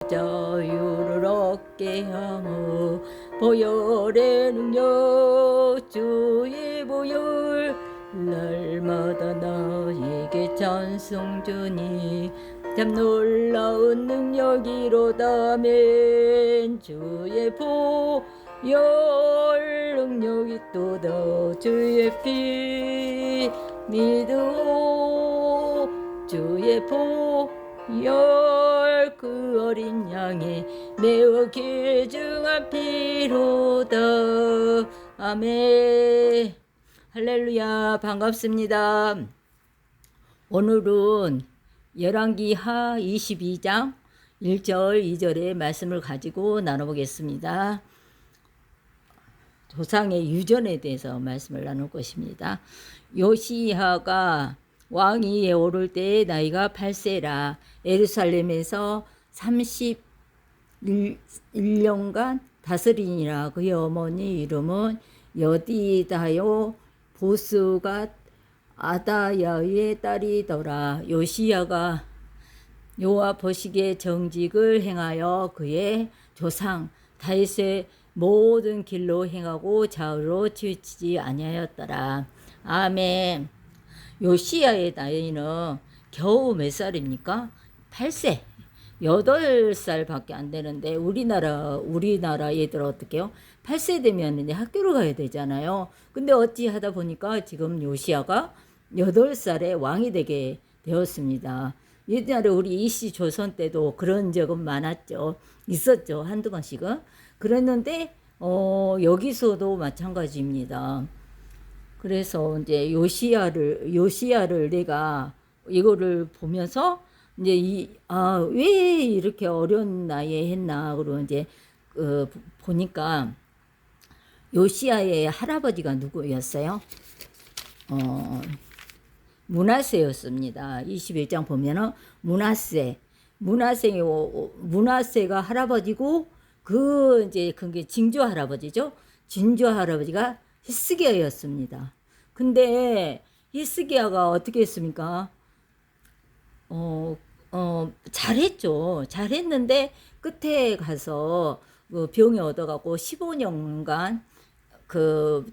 자유를 얻게 하며 보혈의 능력 주의 보혈 날마다 나에게 찬송 주니 참 놀라운 능력이로다멘 주의 보혈 능력이 또다 주의 피 믿으오 주의 보혈 그 어린 양의 매우 귀중한 피로다 아멘. 할렐루야. 반갑습니다. 오늘은 열왕기하 22장 1절 2절의 말씀을 가지고 나눠보겠습니다. 조상의 유전에 대해서 말씀을 나눌 것입니다. 요시야가 왕위에 오를 때의 나이가 8세라 예루살렘에서 31년간 다스리니라. 그의 어머니 이름은 여디다요 보스가 아다야의 딸이더라. 요시야가 여호와 보시기에 정직을 행하여 그의 조상 다윗의 모든 길로 행하고 좌우로 치우치지 아니하였더라. 아멘. 요시야의 나이는 겨우 몇 살입니까? 8세. 8살밖에 안 되는데 우리나라 애들 어떻게 해요? 8세 되면 이제 학교를 가야 되잖아요. 근데 어찌 하다 보니까 지금 요시야가 8살에 왕이 되게 되었습니다. 옛날에 우리 이씨 조선 때도 그런 적은 많았죠. 있었죠. 한두 번씩은. 그랬는데 여기서도 마찬가지입니다. 그래서 이제 요시야를 내가 이거를 보면서 이제 왜 이렇게 어려운 나이에 했나 그러고 이제 보니까 요시야의 할아버지가 누구였어요? 므낫세였습니다. 21장 보면은 므낫세가 할아버지고 그게 징조 할아버지죠. 징조 할아버지가 히스기야였습니다. 근데 히스기야가 어떻게 했습니까? 잘했죠. 잘했는데 끝에 가서 병이 얻어갖고 15년간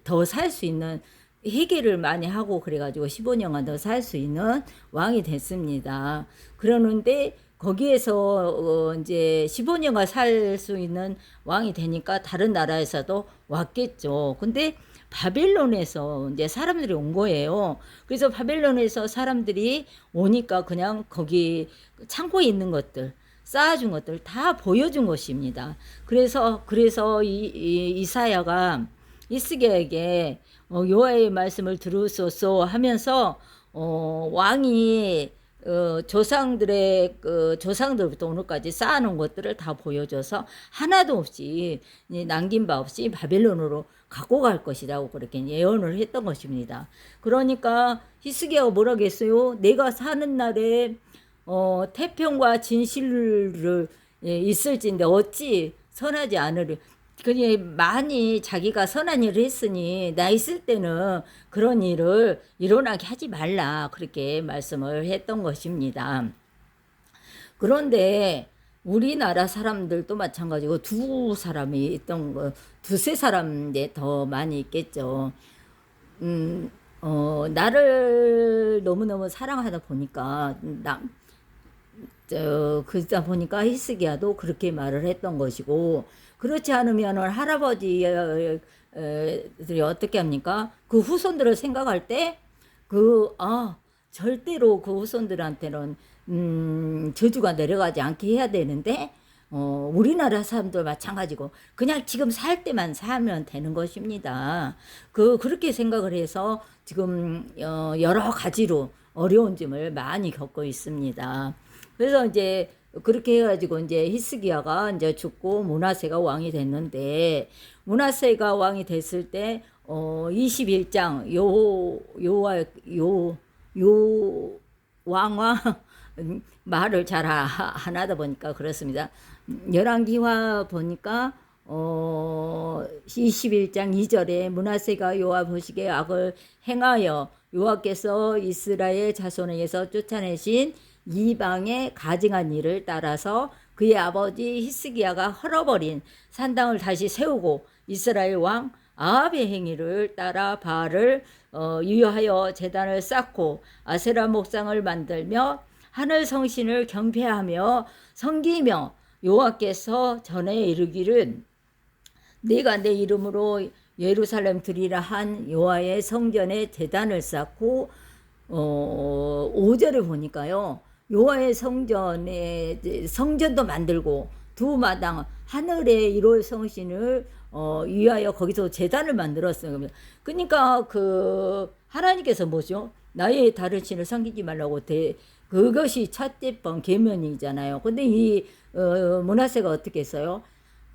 더 살 수 있는 회개를 많이 하고 그래가지고 15년간 더 살 수 있는 왕이 됐습니다. 그러는데 거기에서 이제 15년간 살 수 있는 왕이 되니까 다른 나라에서도 왔겠죠. 근데 바벨론에서 이제 사람들이 온 거예요. 그래서 바벨론에서 사람들이 오니까 그냥 거기 창고에 있는 것들, 쌓아준 것들 다 보여준 것입니다. 그래서 이사야가 히스기야에게 여호와의 말씀을 들으소서 하면서 왕이 조상들부터 오늘까지 쌓아놓은 것들을 다 보여줘서 하나도 없이 남긴 바 없이 바벨론으로 갖고 갈 것이라고 그렇게 예언을 했던 것입니다. 그러니까 히스기야가 뭐라고 했어요? 내가 사는 날에 태평과 진실을 있을진데 어찌 선하지 않으려. 그냥 많이 자기가 선한 일을 했으니 나 있을 때는 그런 일을 일어나게 하지 말라 그렇게 말씀을 했던 것입니다. 그런데 우리나라 사람들도 마찬가지고 두세 사람인데 더 많이 있겠죠. 나를 너무너무 사랑하다 보니까 그러다 보니까 히스기야도 그렇게 말을 했던 것이고, 그렇지 않으면 할아버지들이 어떻게 합니까? 그 후손들을 생각할 때 절대로 그 후손들한테는 저주가 내려가지 않게 해야 되는데 우리나라 사람들 마찬가지고 그냥 지금 살 때만 살면 되는 것입니다. 그렇게 생각을 해서 지금 여러 가지로 어려운 점을 많이 겪고 있습니다. 그래서 이제 그렇게 해가지고 이제 히스기야가 이제 죽고 므낫세가 왕이 됐는데, 므낫세가 왕이 됐을 때 21장 요 왕화 말을 잘 안 하다 보니까 그렇습니다. 열왕기하 보니까 21장 2절에 므낫세가 여호와 보시기에 악을 행하여 여호와께서 이스라엘 자손에게서 쫓아내신 이방의 가증한 일을 따라서 그의 아버지 히스기야가 헐어버린 산당을 다시 세우고 이스라엘 왕 아합의 행위를 따라 바알을 유효하여 제단을 쌓고 아세라 목상을 만들며 하늘 성신을 경배하며 섬기며 여호와께서 전에 이르기를 네가 내 이름으로 예루살렘 드리라 한 여호와의 성전에 제단을 쌓고 5절을 보니까요. 여호와의 성전에 성전도 만들고 두 마당 하늘의 1월 성신을 위하여 거기서 제단을 만들었어요. 그러니까 그 하나님께서 뭐죠? 나의 다른 신을 섬기지 말라고 그것이 첫째 번 계명이잖아요. 근데 이 므낫세가 어떻게 했어요?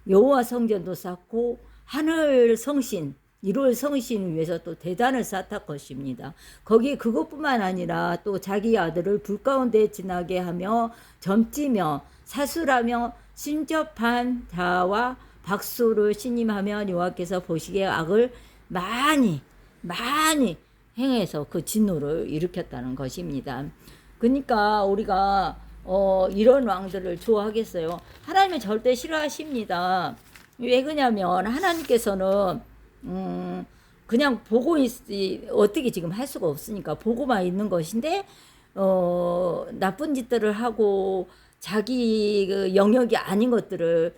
여호와 성전도 쌓고 하늘 성신 1월 성신을 위해서 또 대단을 쌓았을 것입니다. 거기 그것뿐만 아니라 또 자기 아들을 불 가운데 지나게 하며 점치며 사술하며 신접한 자와 박수를 신임하며 여호와께서 보시기에 악을 많이 행해서 그 진노를 일으켰다는 것입니다. 그러니까 우리가 이런 왕들을 좋아하겠어요? 하나님은 절대 싫어하십니다. 왜 그러냐면 하나님께서는 그냥 보고 있지 어떻게 지금 할 수가 없으니까 보고만 있는 것인데 나쁜 짓들을 하고 자기 그 영역이 아닌 것들을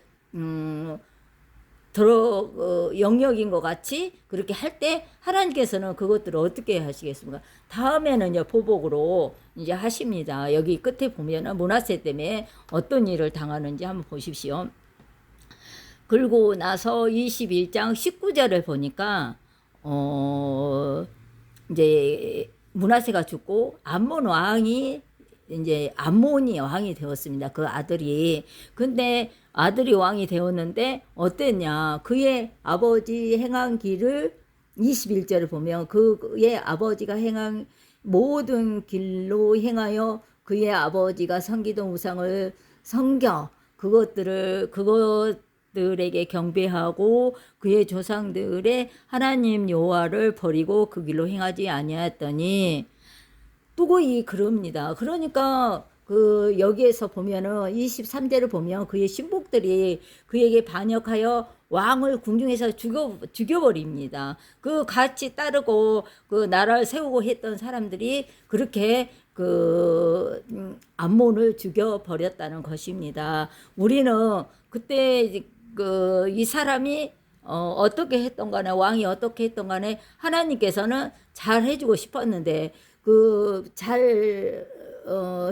영역인 것 같이 그렇게 할 때 하나님께서는 그것들을 어떻게 하시겠습니까? 다음에는요 보복으로 이제 하십니다. 여기 끝에 보면은 므낫세 때문에 어떤 일을 당하는지 한번 보십시오. 그리고 나서 21장 19절을 보니까 이제 므낫세가 죽고 암몬 왕이 이제 암몬이 왕이 되었습니다. 그 아들이. 근데 아들이 왕이 되었는데 어땠냐? 그의 아버지 행한 길을 21절을 보면 그의 아버지가 행한 모든 길로 행하여 그의 아버지가 섬기던 우상을 섬겨 그것들에게 경배하고 그의 조상들의 하나님 여호와를 버리고 그 길로 행하지 아니하였더니 또 그럽니다. 그러니까 그 여기에서 보면은 23절을 보면 그의 신복들이 그에게 반역하여 왕을 궁중에서 죽여버립니다. 그 같이 따르고 그 나라를 세우고 했던 사람들이 그렇게 그 암몬을 죽여버렸다는 것입니다. 우리는 그때 그 이 사람이 어떻게 했던 간에 왕이 어떻게 했던 간에 하나님께서는 잘 해주고 싶었는데 잘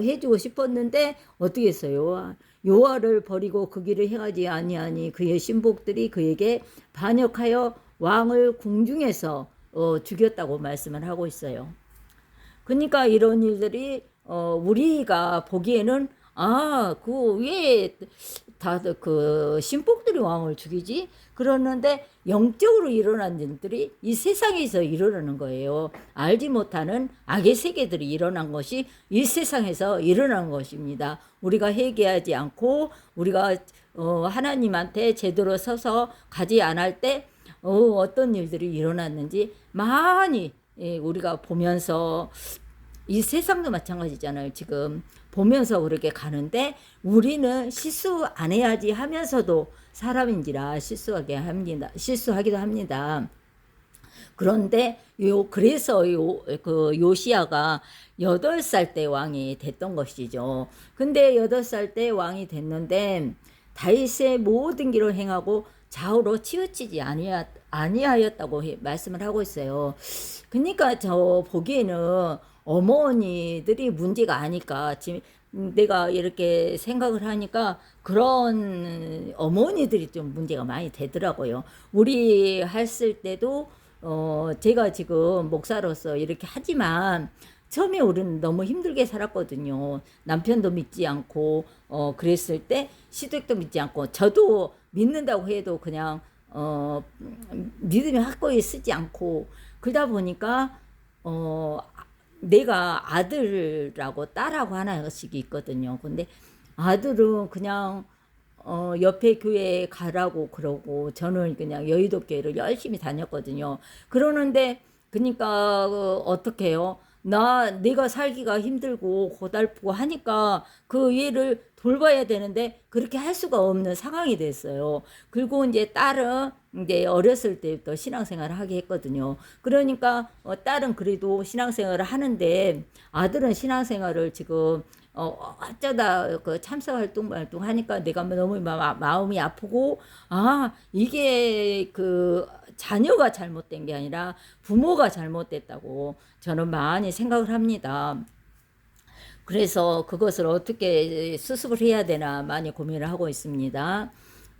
해주고 싶었는데 어떻게 했어요? 여호와를 버리고 그 길을 행하지 아니하니 그의 신복들이 그에게 반역하여 왕을 궁중에서 죽였다고 말씀을 하고 있어요. 그러니까 이런 일들이 우리가 보기에는 그 왜 다들 그 신복들이 왕을 죽이지? 그러는데 영적으로 일어난 일들이 이 세상에서 일어나는 거예요. 알지 못하는 악의 세계들이 일어난 것이 이 세상에서 일어난 것입니다. 우리가 회개하지 않고 우리가 하나님한테 제대로 서서 가지 않을 때 어떤 일들이 일어났는지 많이 우리가 보면서 이 세상도 마찬가지잖아요. 지금 보면서 그렇게 가는데 우리는 실수 안 해야지 하면서도 사람인지라 실수하기도 합니다. 그런데 그래서 그 요시야가 8살 때 왕이 됐던 것이죠. 근데 8살 때 왕이 됐는데 다윗의 모든 길을 행하고 좌우로 치우치지 아니하였다고 말씀을 하고 있어요. 그러니까 저 보기에는 어머니들이 문제가 아닐까. 지금 내가 이렇게 생각을 하니까 그런 어머니들이 좀 문제가 많이 되더라고요. 우리 했을 때도 제가 지금 목사로서 이렇게 하지만 처음에 우리는 너무 힘들게 살았거든요. 남편도 믿지 않고 그랬을 때 시댁도 믿지 않고 저도 믿는다고 해도 그냥 믿음이 확고히 쓰지 않고 그러다 보니까 내가 아들하고 딸하고 하나씩 있거든요. 근데 아들은 그냥 옆에 교회에 가라고 그러고 저는 그냥 여의도 교회를 열심히 다녔거든요. 그러는데 그러니까 어떻게 해요? 내가 살기가 힘들고 고달프고 하니까 그 얘를 돌봐야 되는데 그렇게 할 수가 없는 상황이 됐어요. 그리고 이제 딸은 이제 어렸을 때부터 신앙생활을 하게 했거든요. 그러니까 딸은 그래도 신앙생활을 하는데 아들은 신앙생활을 지금 어쩌다 그 참사 활동 하니까 내가 너무 마음이 아프고, 이게 그 자녀가 잘못된 게 아니라 부모가 잘못됐다고 저는 많이 생각을 합니다. 그래서 그것을 어떻게 수습을 해야 되나 많이 고민을 하고 있습니다.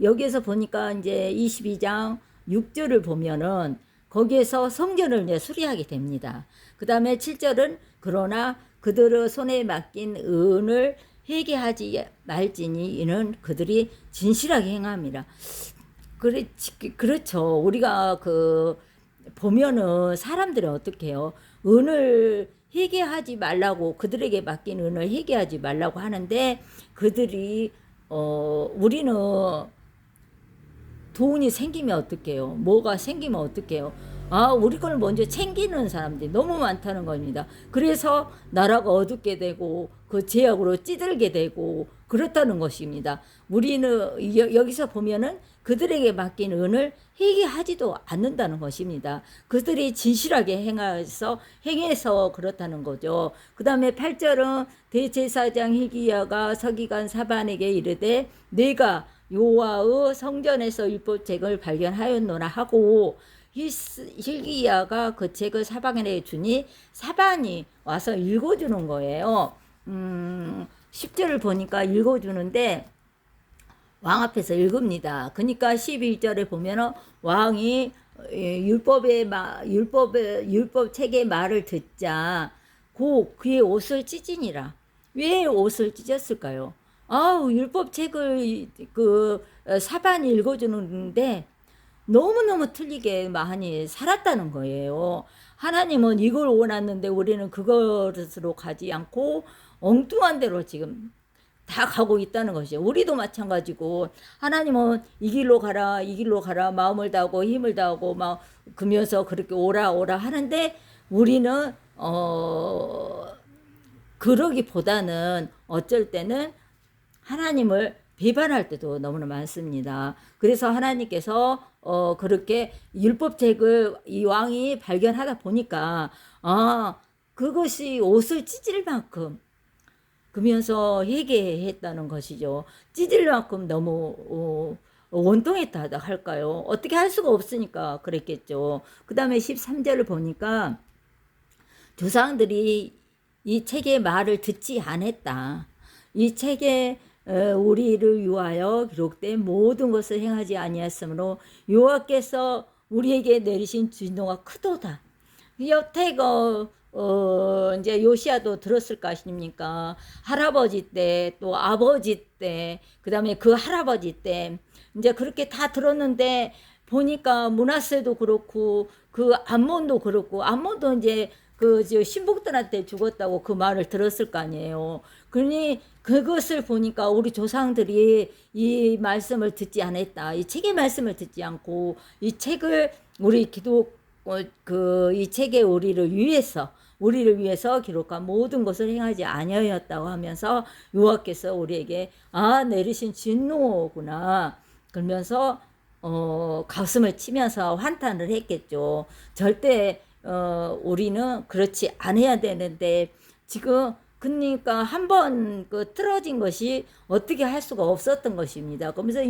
여기에서 보니까 이제 22장 6절을 보면은 거기에서 성전을 이제 수리하게 됩니다. 그 다음에 7절은 그러나 그들의 손에 맡긴 은을 회개하지 말지니 이는 그들이 진실하게 행함이라. 그렇죠. 우리가 보면은 사람들은 어떻게 해요? 은을 회개하지 말라고, 그들에게 맡긴 은을 회개하지 말라고 하는데, 그들이, 우리는 돈이 생기면 어떡해요? 뭐가 생기면 어떡해요? 우리 걸 먼저 챙기는 사람들이 너무 많다는 겁니다. 그래서 나라가 어둡게 되고 그 제약으로 찌들게 되고 그렇다는 것입니다. 우리는 여기서 보면은 그들에게 맡긴 은을 회개하지도 않는다는 것입니다. 그들이 진실하게 행해서 그렇다는 거죠. 그 다음에 8절은 대제사장 hil기야가 서기관 사반에게 이르되 내가 여호와의 성전에서 율법책을 발견하였노라 하고 hil기야가 그 책을 사반에게 주니 사반이 와서 읽어주는 거예요. 10절을 보니까 읽어주는데 왕 앞에서 읽습니다. 그러니까 11절에 보면은 왕이 율법 책의 말을 듣자 그의 옷을 찢으니라. 왜 옷을 찢었을까요? 율법 책을 사반이 읽어주는데 너무너무 틀리게 많이 살았다는 거예요. 하나님은 이걸 원하는데 우리는 그것으로 가지 않고 엉뚱한 대로 지금 다 가고 있다는 것이죠. 우리도 마찬가지고 하나님은 이 길로 가라, 이 길로 가라, 마음을 다하고 힘을 다하고 막 그러면서 그렇게 오라 하는데 우리는 그러기보다는 어쩔 때는 하나님을 비판할 때도 너무나 많습니다. 그래서 하나님께서 그렇게 율법책을 이 왕이 발견하다 보니까 그것이 옷을 찢을 만큼 그러면서 회개했다는 것이죠. 찢을 만큼 너무 원통했다 할까요? 어떻게 할 수가 없으니까 그랬겠죠. 그 다음에 13절을 보니까 조상들이 이 책의 말을 듣지 않았다. 이 책에 우리를 위하여 기록된 모든 것을 행하지 아니하였으므로 여호와께서 우리에게 내리신 진노가 크도다. 여태가 이제 요시아도 들었을 거 아십니까? 할아버지 때, 또 아버지 때, 그 다음에 그 할아버지 때, 이제 그렇게 다 들었는데, 보니까 므낫세도 그렇고, 그 암몬도 그렇고, 암몬도 이제 신복들한테 죽었다고 그 말을 들었을 거 아니에요. 그러니 그것을 보니까 우리 조상들이 이 말씀을 듣지 않았다. 이 책의 말씀을 듣지 않고, 이 책을 우리 이 책에 우리를 위해서 기록한 모든 것을 행하지 아니하였다고 하면서 여호와께서 우리에게 내리신 진노구나 그러면서 가슴을 치면서 환탄을 했겠죠. 절대 우리는 그렇지 않아야 되는데 지금 그러니까 한번 틀어진 것이 어떻게 할 수가 없었던 것입니다. 그러면서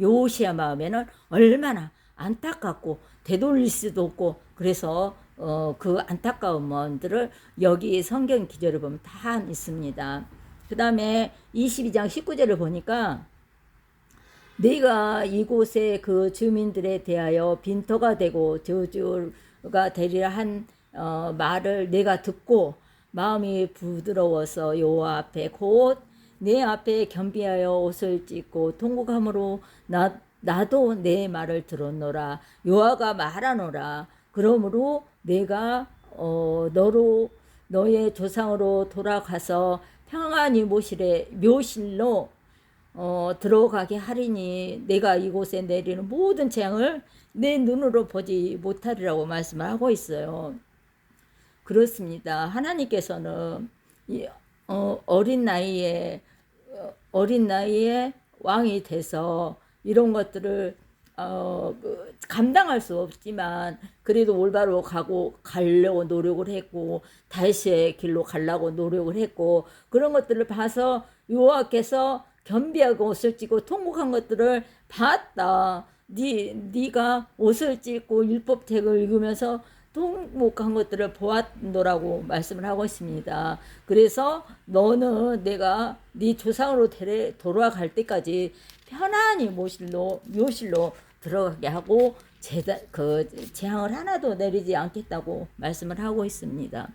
요시야 마음에는 얼마나 안타깝고 되돌릴 수도 없고 그래서 그 안타까움들을 여기 성경 기절을 보면 다 있습니다. 그 다음에 22장 19절을 보니까 내가 이곳에 그 주민들에 대하여 빈터가 되고 저주가 되리라 한 말을 내가 듣고 마음이 부드러워서 여호와 앞에 곧 내 앞에 겸비하여 옷을 찢고 통곡함으로 나도 내 말을 들었노라. 여호와가 말하노라. 그러므로 내가 너의 조상으로 돌아가서 평안히 묘실로 들어가게 하리니 내가 이곳에 내리는 모든 재앙을 내 눈으로 보지 못하리라고 말씀을 하고 있어요. 그렇습니다. 하나님께서는 이, 어린 나이에 왕이 돼서 이런 것들을 감당할 수 없지만 그래도 올바로 가려고 노력을 했고 다시의 길로 가려고 노력을 했고 그런 것들을 봐서 여호와께서 겸비하고 옷을 찢고 통곡한 것들을 봤다. 네가 옷을 찢고 율법책을 읽으면서 통곡한 것들을 보았노라고 말씀을 하고 있습니다. 그래서 너는 내가 네 조상으로 돌아갈 때까지 편안히 묘실로 들어가게 하고 재앙을 하나도 내리지 않겠다고 말씀을 하고 있습니다.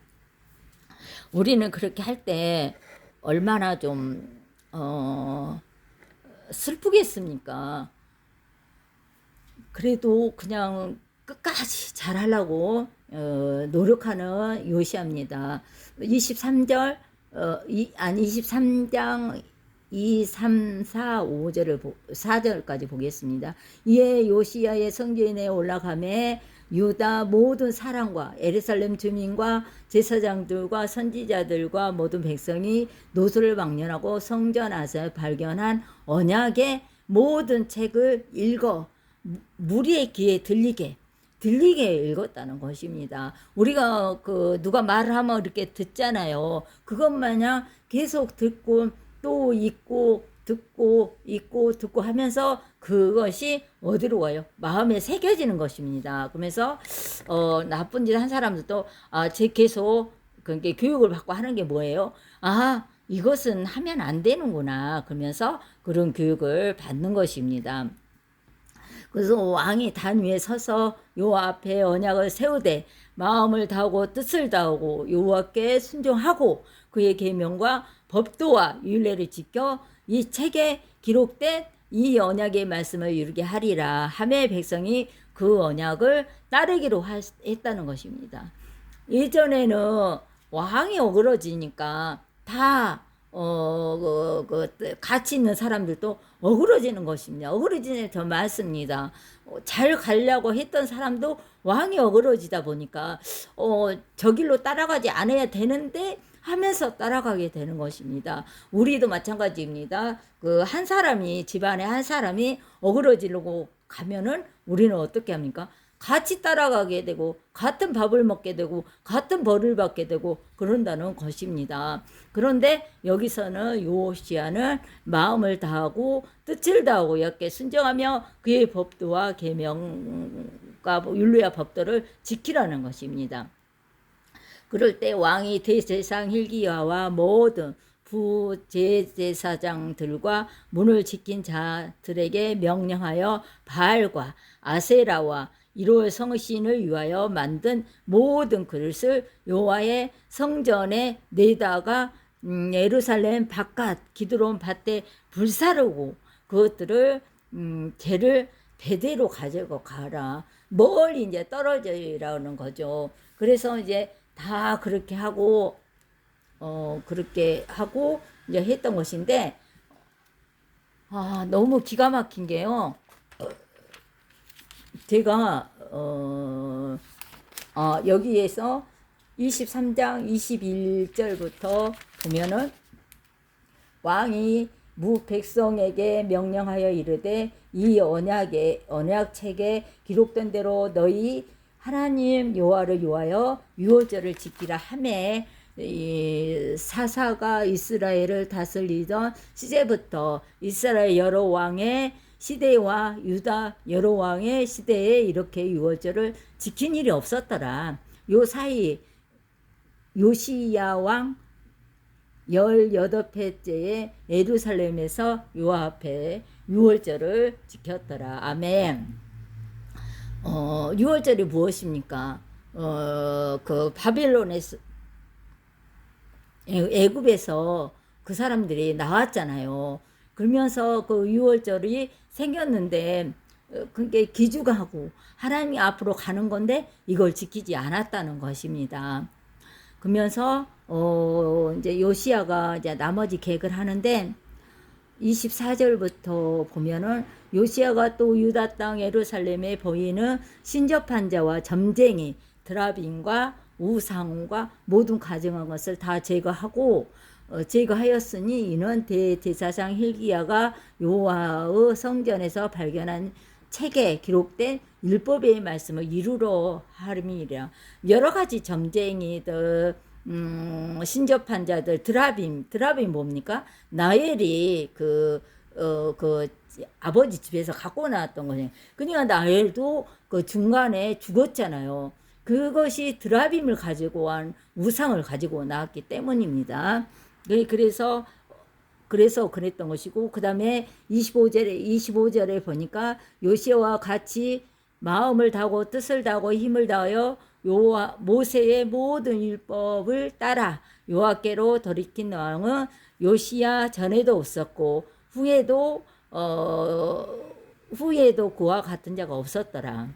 우리는 그렇게 할 때 얼마나 좀 슬프겠습니까? 그래도 그냥 끝까지 잘하려고 노력하는 요시아입니다. 23절 23장 2, 3, 4, 5절을 4절까지 보겠습니다. 이에 요시야의 성전에 올라가매 유다 모든 사람과 예루살렘 주민과 제사장들과 선지자들과 모든 백성이 노소를 막론하고 성전 안에서 발견한 언약의 모든 책을 읽어 무리의 귀에 들리게 읽었다는 것입니다. 우리가 누가 말을 하면 이렇게 듣잖아요. 그것 마냥 계속 듣고 또 읽고 듣고 하면서 그것이 어디로 가요? 마음에 새겨지는 것입니다. 그러면서 나쁜 짓 한 사람들도 제 계속 그게 교육을 받고 하는 게 뭐예요? 이것은 하면 안 되는구나. 그러면서 그런 교육을 받는 것입니다. 그래서 왕이 단 위에 서서 여호와 앞에 언약을 세우되 마음을 다하고 뜻을 다하고 여호와께 순종하고 그의 계명과 법도와 율례를 지켜 이 책에 기록된 이 언약의 말씀을 이루게 하리라 하매 백성이 그 언약을 따르기로 했다는 것입니다. 예전에는 왕이 어그러지니까 다 같이 있는 사람들도 어그러지는 것입니다. 어그러지는 더 많습니다. 잘 가려고 했던 사람도 왕이 어그러지다 보니까 저 길로 따라가지 않아야 되는데 하면서 따라가게 되는 것입니다. 우리도 마찬가지입니다. 한 사람이 집안에 한 사람이 어그러지려고 가면은 우리는 어떻게 합니까? 같이 따라가게 되고 같은 밥을 먹게 되고 같은 벌을 받게 되고 그런다는 것입니다. 그런데 여기서는 요시야는 마음을 다하고 뜻을 다하고 여호와께 순종하며 그의 법도와 계명과 율례와 법도를 지키라는 것입니다. 그럴 때 왕이 대제사장 hil기야와 모든 부제사장들과 문을 지킨 자들에게 명령하여 바알과 아세라와 1월 성신을 위하여 만든 모든 그릇을 여호와의 성전에 내다가 예루살렘 바깥 기드론 밭에 불사르고 그것들을 개를 대대로 가지고 가라. 멀리 이제 떨어져라는 거죠. 그래서 이제 다 그렇게 하고 이제 했던 것인데 너무 기가 막힌 게요. 제가 여기에서 23장 21절부터 보면은 왕이 무 백성에게 명령하여 이르되 이 언약책에 기록된 대로 너희 하나님 여호와를 위하여 유월절을 지키라 하매 사사가 이스라엘을 다스리던 시제부터 이스라엘 여러 왕의 시대와 유다 여러 왕의 시대에 이렇게 유월절을 지킨 일이 없었더라. 요 사이 요시야 왕 18회째에 예루살렘에서 여호와 앞에 유월절을 지켰더라. 아멘. 유월절이 무엇입니까? 바빌론에서 애굽에서 그 사람들이 나왔잖아요. 그러면서 그 유월절이 생겼는데 그게 기죽하고 하나님 앞으로 가는 건데 이걸 지키지 않았다는 것입니다. 그러면서 이제 요시야가 이제 나머지 계획을 하는데 24절부터 보면은 요시야가 또 유다 땅 예루살렘에 보이는 신접한 자와 점쟁이 드라빈과 우상과 모든 가증한 것을 다 제거하고 제거하였으니 이는 대제사장 hil기야가 여호와의 성전에서 발견한 책에 기록된 율법의 말씀을 이루러 함이니라. 여러 가지 점쟁이들, 신접한 자들, 드라빔 뭡니까? 나엘이 그 아버지 집에서 갖고 나왔던 거예요. 그러니까 나엘도 그 중간에 죽었잖아요. 그것이 드라빔을 가지고 한 우상을 가지고 나왔기 때문입니다. 그래서 그랬던 것이고, 그 다음에 25절에 보니까 요시아와 같이 마음을 다하고 뜻을 다하고 힘을 다하여 모세의 모든 율법을 따라 여호와께로 돌이킨 왕은 요시야 전에도 없었고 후에도 그와 같은 자가 없었더라.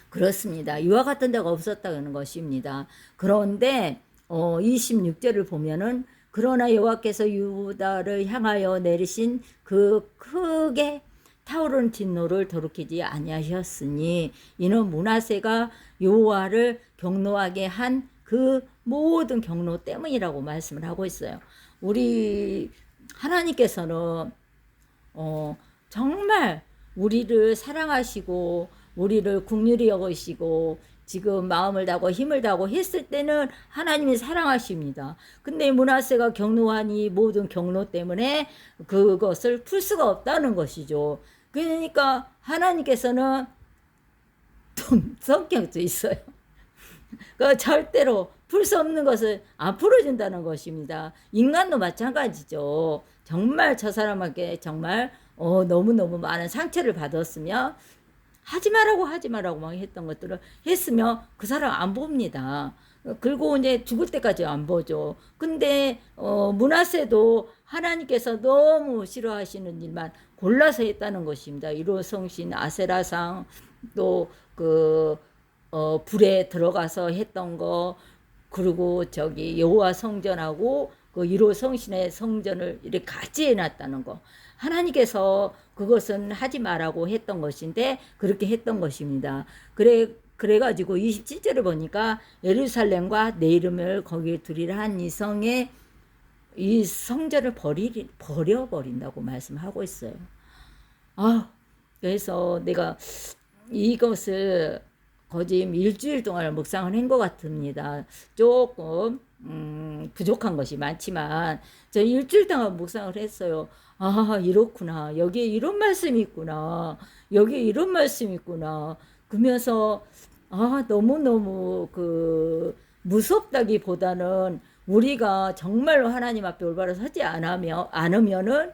그렇습니다. 이와 같은 자가 없었다는 것입니다. 그런데 26절을 보면은 그러나 여호와께서 유다를 향하여 내리신 그 크게 타오르는 진노를 돌이키지 아니하셨으니 이는 므낫세가 여호와를 경노하게 한 그 모든 경노 때문이라고 말씀을 하고 있어요. 우리 하나님께서는 정말 우리를 사랑하시고 우리를 긍휼히 여기시고 지금 마음을 다하고 힘을 다하고 했을 때는 하나님이 사랑하십니다. 근데 므낫세가 경노한 이 모든 경노 때문에 그것을 풀 수가 없다는 것이죠. 그러니까 하나님께서는 좀 성격도 있어요. 그 절대로 풀 수 없는 것을 안 풀어준다는 것입니다. 인간도 마찬가지죠. 정말 저 사람에게 정말 너무너무 많은 상처를 받았으며 하지 말라고 막 했던 것들을 했으면 그 사람 안 봅니다. 그리고 이제 죽을 때까지 안 보죠. 근데 므낫세도 하나님께서 너무 싫어하시는 일만 골라서 했다는 것입니다. 일호성신, 아세라상, 또 불에 들어가서 했던 거, 그리고 여호와 성전하고 그 1호 성신의 성전을 이렇게 같이 해놨다는 거. 하나님께서 그것은 하지 말라고 했던 것인데 그렇게 했던 것입니다. 그래가지고 27절을 보니까 예루살렘과 내 이름을 거기에 두리라 한 이 성전을 버려버린다고 말씀하고 있어요. 그래서 내가 이것을 거의 일주일 동안 묵상을 한 것 같습니다. 조금 부족한 것이 많지만 저 일주일 동안 묵상을 했어요. 이렇구나. 여기에 이런 말씀이 있구나. 여기에 이런 말씀이 있구나. 그러면서 너무너무 무섭다기보다는 우리가 정말로 하나님 앞에 올바로 서지 않으면은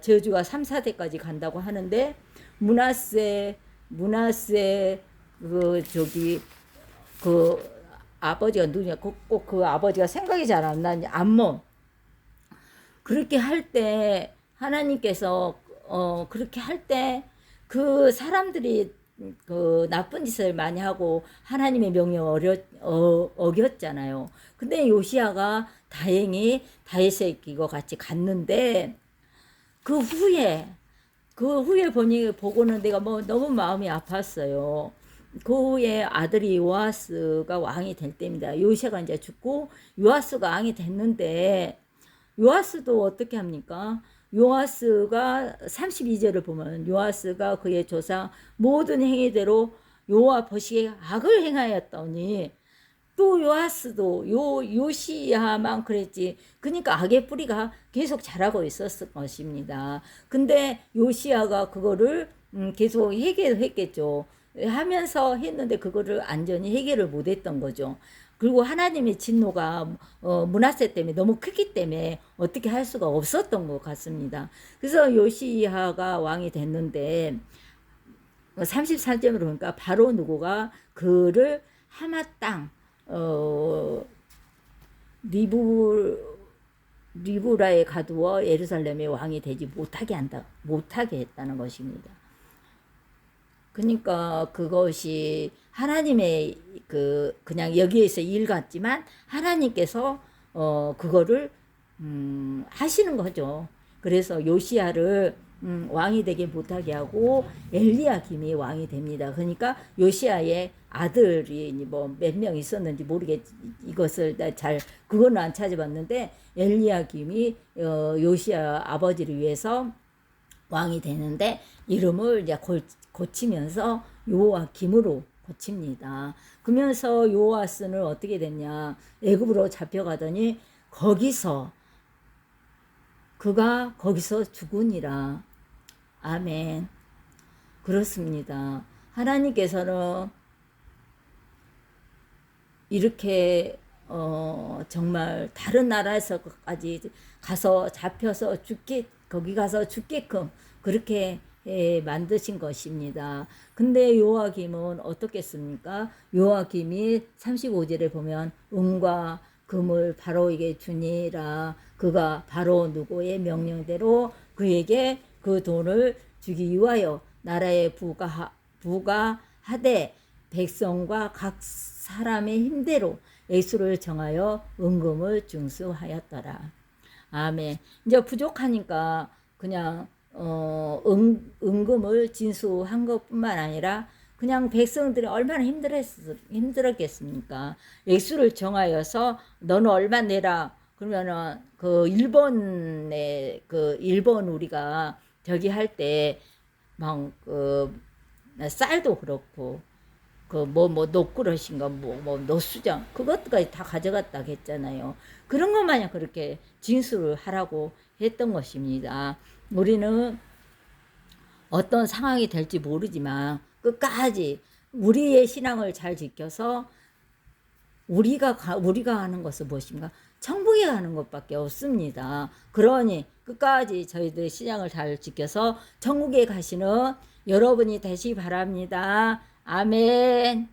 저주가 3, 4대까지 간다고 하는데 므낫세 아버지가 누구냐? 꼭 그 아버지가 생각이 잘 안 나니 암몬. 그렇게 할 때 하나님께서 그렇게 할 때 그 사람들이 그 나쁜 짓을 많이 하고 하나님의 명령을 어겼잖아요. 근데 요시야가 다행히 다윗의 이거 같이 갔는데 그 후에 보고는 내가 너무 마음이 아팠어요. 그 후에 아들이 요아스가 왕이 될 때입니다. 요시야가 이제 죽고 요아스가 왕이 됐는데 요아스도 어떻게 합니까? 요아스가 32절을 보면 요아스가 그의 조상 모든 행위대로 여호와 보시기에 악을 행하였더니 또 요아스도 요시야만 그랬지. 그러니까 악의 뿌리가 계속 자라고 있었을 것입니다. 근데 요시야가 그거를 계속 해결했겠죠. 하면서 했는데 그거를 안전히 해결을 못했던 거죠. 그리고 하나님의 진노가 므낫세 때문에 너무 크기 때문에 어떻게 할 수가 없었던 것 같습니다. 그래서 요시야가 왕이 됐는데 33절으로 보니까 바로 누구가 그를 하마 땅 리브라에 가두어 예루살렘의 왕이 되지 못하게 했다는 것입니다. 그러니까 그것이 하나님의 그냥 여기에서 일 같지만 하나님께서 그거를 하시는 거죠. 그래서 요시야를 왕이 되게 못하게 하고 엘리야김이 왕이 됩니다. 그러니까 요시아의 아들이 뭐 몇 명 있었는지 모르겠, 이것을 잘 그거는 안 찾아봤는데 엘리야김이 요시아 아버지를 위해서 왕이 되는데 이름을 이제 고치면서 요아김으로 고칩니다. 그러면서 요아스는 어떻게 됐냐? 애굽으로 잡혀가더니 그가 거기서 죽으니라. 아멘. 그렇습니다. 하나님께서는 이렇게 정말 다른 나라에서까지 가서 잡혀서 거기 가서 죽게끔 그렇게 만드신 것입니다. 근데 요아김은 어떻겠습니까? 요아김이 35절에 보면 은과 금을 바로에게 주니라. 그가 바로 누구의 명령대로 그에게 그 돈을 주기 위하여 나라에 부가하되 백성과 각 사람의 힘대로 액수를 정하여 은금을 중수하였더라. 아멘. 이제 부족하니까 그냥 은금을 진수한 것뿐만 아니라 그냥 백성들이 얼마나 힘들었겠습니까? 액수를 정하여서 너는 얼마 내라. 그러면은 그 일본 우리가 저기 할 때 막 쌀도 그렇고 노그릇인가 노수정 그것까지 다 가져갔다 했잖아요. 그런 것마냥 그렇게 진술을 하라고 했던 것입니다. 우리는 어떤 상황이 될지 모르지만 끝까지 우리의 신앙을 잘 지켜서 우리가 하는 것은 무엇인가? 천국에 가는 것밖에 없습니다. 그러니 끝까지 저희들 신앙을 잘 지켜서 천국에 가시는 여러분이 되시기 바랍니다. 아멘.